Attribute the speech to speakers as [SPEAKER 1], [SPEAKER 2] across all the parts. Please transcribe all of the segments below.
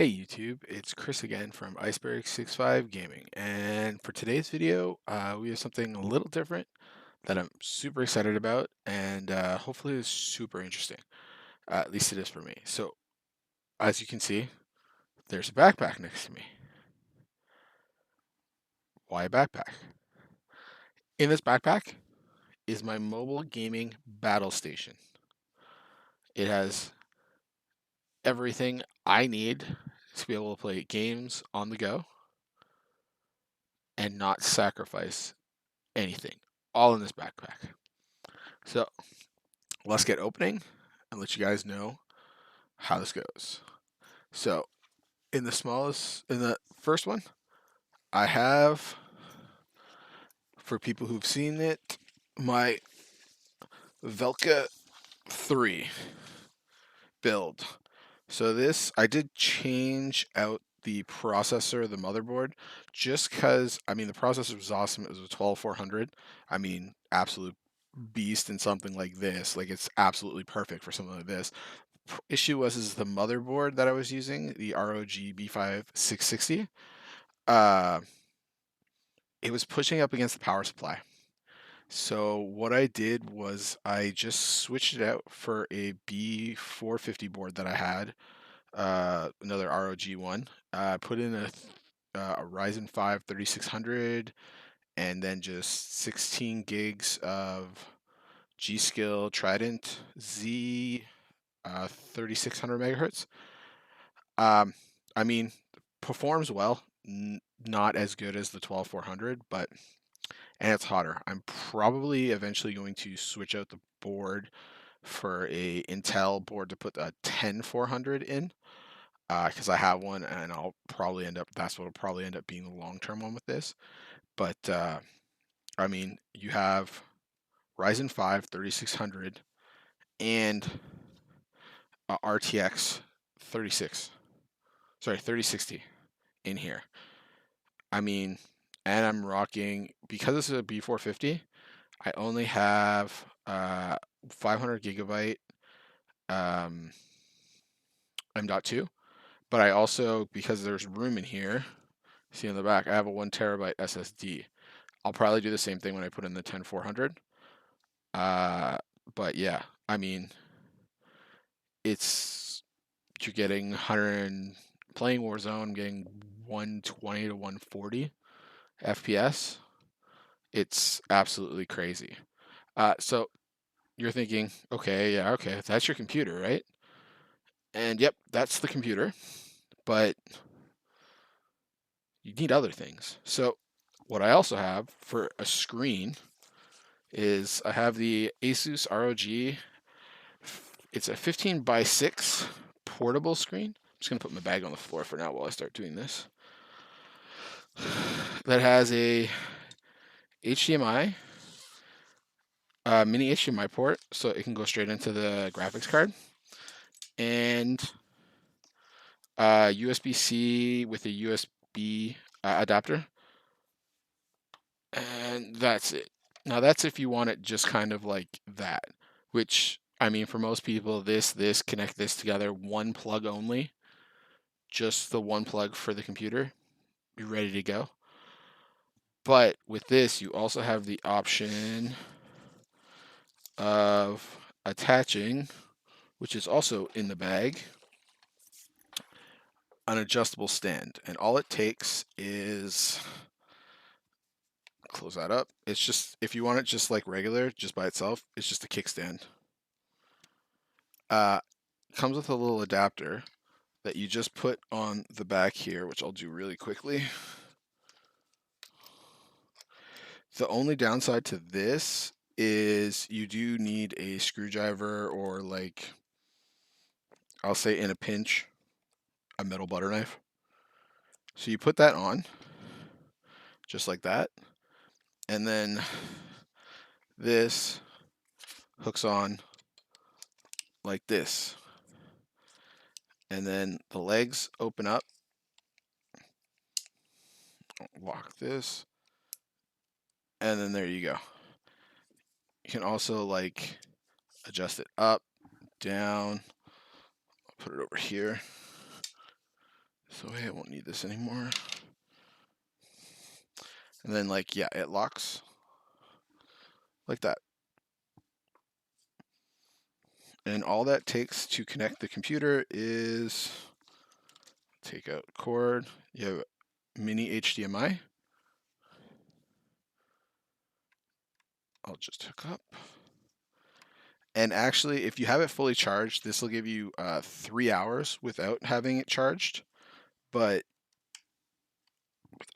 [SPEAKER 1] Hey YouTube, it's Chris again from Iceberg65 Gaming, and for today's video, we have something a little different that I'm super excited about, and hopefully it's super interesting. At least it is for me. So, as you can see, there's a backpack next to me. Why a backpack? In this backpack is my mobile gaming battle station. It has everything I need to be able to play games on the go and not sacrifice anything. All in this backpack. So let's get opening and let you guys know how this goes. So in the first one, I have, for people who've seen it, my Velka 3 build. So this, I did change out the processor, the motherboard, just because, I mean, the processor was awesome. It was a 12400. I mean, absolute beast in something like this. Like, it's absolutely perfect for something like this. Issue was is the motherboard that I was using, the ROG B5 660. Uh, it was pushing up against the power supply. So what I did was I just switched it out for a B450 board that I had, another ROG one. Put in a Ryzen 5 3600, and then just 16 gigs of G-Skill Trident Z 3600 megahertz. Um, I mean, performs well, not as good as the 12400, but and it's hotter. I'm probably eventually going to switch out the board for a Intel board to put a 10400 in, because I have one, and I'll probably end up. That's what'll probably end up being the long-term one with this. But I mean, you have Ryzen 5 3600 and RTX 3060 in here. I mean, and I'm rocking, because this is a B450, I only have 500 gigabyte um, M.2, but I also, because there's room in here, see on the back, I have a 1 terabyte SSD. I'll probably do the same thing when I put in the 10400. Uh, but yeah, I mean, it's, you're getting 100, playing Warzone, getting 120 to 140 FPS. It's absolutely crazy. So you're thinking, okay, yeah, okay, that's your computer, right? And yep, that's the computer, but you need other things. So what I also have for a screen is I have the Asus ROG. It's a 15 by 6 portable screen. I'm just gonna put my bag on the floor for now while I start doing this. That has a HDMI, mini HDMI port, so it can go straight into the graphics card, and USB-C with a USB adapter, and that's it. Now that's if you want it just kind of like that, which, I mean, for most people, this, connect this together, one plug only, just the one plug for the computer, you're ready to go. But with this, you also have the option of attaching, which is also in the bag, an adjustable stand. And all it takes is, close that up. It's just, if you want it just like regular, just by itself, it's just a kickstand. Comes with a little adapter that you just put on the back here, which I'll do really quickly. The only downside to this is you do need a screwdriver, or, like, I'll say in a pinch, a metal butter knife. So you put that on, just like that, and then this hooks on like this. And then the legs open up, lock this, and then there you go. You can also, like, adjust it up, down. I'll put it over here. So hey, I won't need this anymore. And then like, yeah, it locks like that. And all that takes to connect the computer is take out cord. You have mini HDMI. I'll just hook up. And actually, if you have it fully charged, this will give you 3 hours without having it charged. But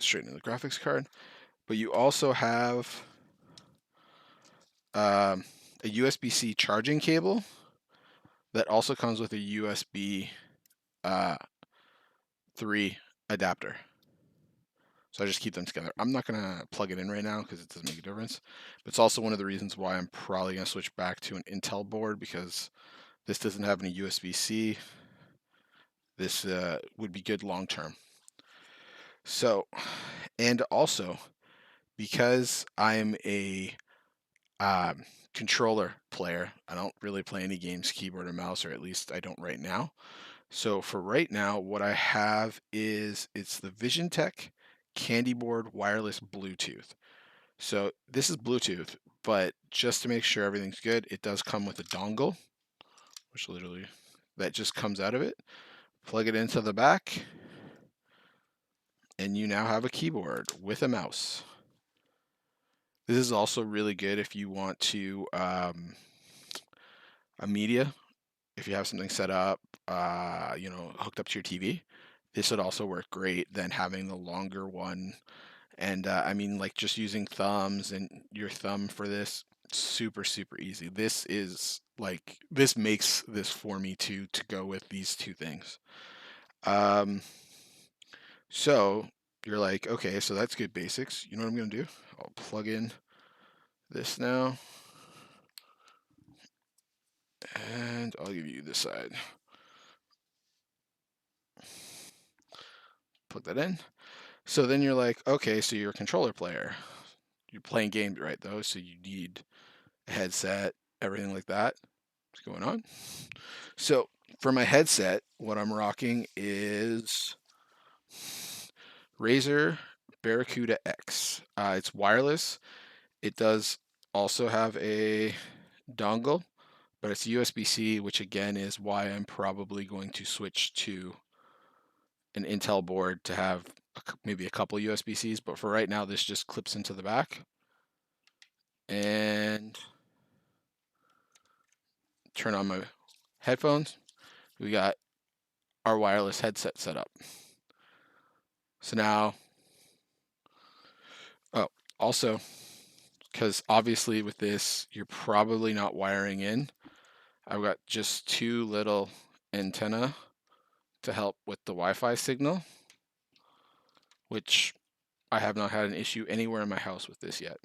[SPEAKER 1] straight into the graphics card. But you also have a USB-C charging cable that also comes with a USB 3 adapter. So I just keep them together. I'm not going to plug it in right now because it doesn't make a difference. But it's also one of the reasons why I'm probably going to switch back to an Intel board, because this doesn't have any USB-C. This would be good long term. So, and also because I'm a controller player, I don't really play any games keyboard or mouse, or at least I don't right now. So for right now, what I have is it's the VisionTech Candy Board Wireless Bluetooth. So this is Bluetooth, but just to make sure everything's good, it does come with a dongle, which literally that just comes out of it. Plug it into the back, and you now have a keyboard with a mouse. This is also really good if you want to a media. If you have something set up, hooked up to your TV, this would also work great than having the longer one. And I mean, like just using thumbs and your thumb for this, super, super easy. This is like, this makes this for me to go with these two things. So you're like, okay, so that's good basics. You know what I'm going to do? I'll plug in this now. And I'll give you this side. Plug that in. So then you're like, okay, so you're a controller player. You're playing games, right, though, so you need a headset, everything like that. What's going on? So for my headset, what I'm rocking is Razer Barracuda X. It's wireless. It does also have a dongle, but it's USB-C, which again is why I'm probably going to switch to an Intel board to have maybe a couple USB-Cs. But for right now, this just clips into the back. And turn on my headphones. We got our wireless headset set up. So now, also, because obviously with this, you're probably not wiring in. I've got just two little antenna to help with the Wi-Fi signal, which I have not had an issue anywhere in my house with this yet.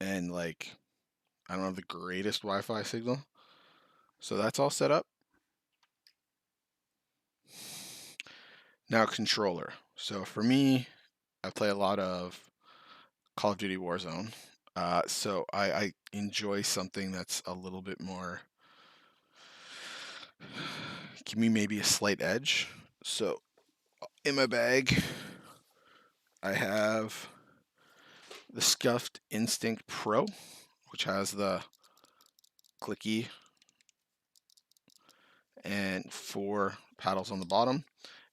[SPEAKER 1] And like, I don't have the greatest Wi-Fi signal. So that's all set up. Now controller. So for me, I play a lot of Call of Duty Warzone. So I enjoy something that's a little bit more, give me maybe a slight edge. So in my bag, I have the Scuf Instinct Pro, which has the clicky and 4 paddles on the bottom.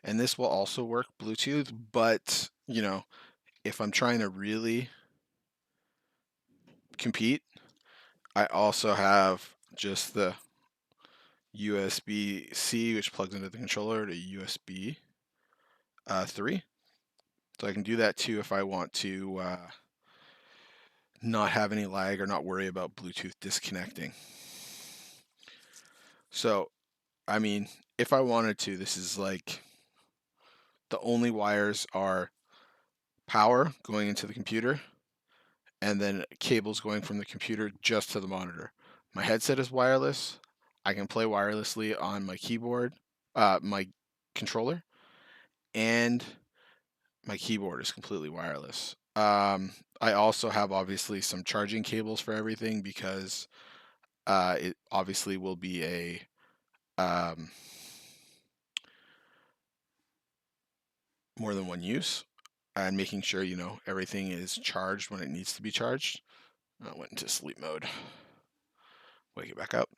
[SPEAKER 1] And this will also work Bluetooth, but you know, if I'm trying to really compete, I also have just the USB-C, which plugs into the controller, to USB 3. So I can do that too if I want to not have any lag or not worry about Bluetooth disconnecting. So, I mean, if I wanted to, this is like the only wires are power going into the computer and then cables going from the computer just to the monitor. My headset is wireless. I can play wirelessly on my keyboard, my controller, and my keyboard is completely wireless. I also have obviously some charging cables for everything because it obviously will be a more than one use, and making sure, you know, everything is charged when it needs to be charged. I went into sleep mode. Wake it back up.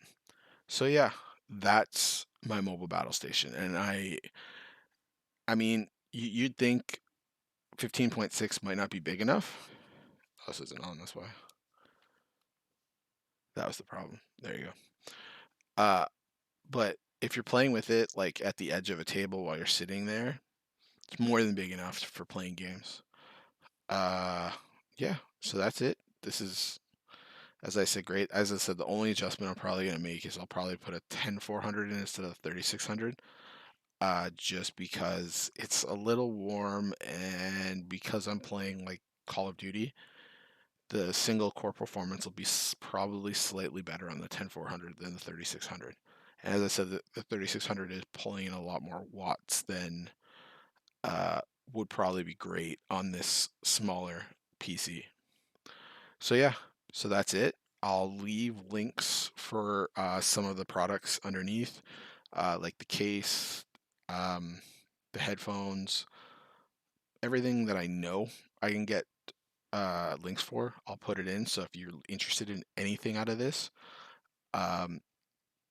[SPEAKER 1] So yeah, that's my mobile battle station. And I mean, you'd think 15.6 might not be big enough. Oh, this isn't on, that's why. That was the problem. There you go. Uh, but if you're playing with it like at the edge of a table while you're sitting there, it's more than big enough for playing games. Uh, yeah, so that's it. This is, as I said, great. As I said, the only adjustment I'm probably gonna make is I'll probably put a 10400 in instead of 3600. Just because it's a little warm and because I'm playing like Call of Duty, the single core performance will be probably slightly better on the 10400 than the 3600. And as I said, the 3600 is pulling in a lot more watts than uh, would probably be great on this smaller PC. So yeah, so that's it. I'll leave links for some of the products underneath, like the case, um, the headphones, everything that I know I can get links for. I'll put it in. So if you're interested in anything out of this, um,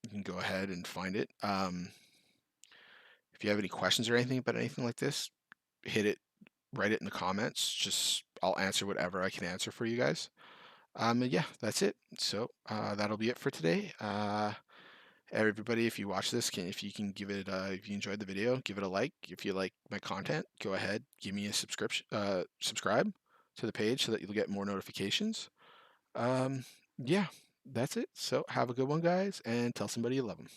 [SPEAKER 1] you can go ahead and find it. If you have any questions or anything about anything like this, hit it, write it in the comments. Just I'll answer whatever I can answer for you guys. And yeah, that's it. So that'll be it for today. Everybody, if you watch this, if you can give it, if you enjoyed the video, give it a like. If you like my content, go ahead, give me a subscribe to the page so that you'll get more notifications. Yeah, that's it. So have a good one, guys, and tell somebody you love them.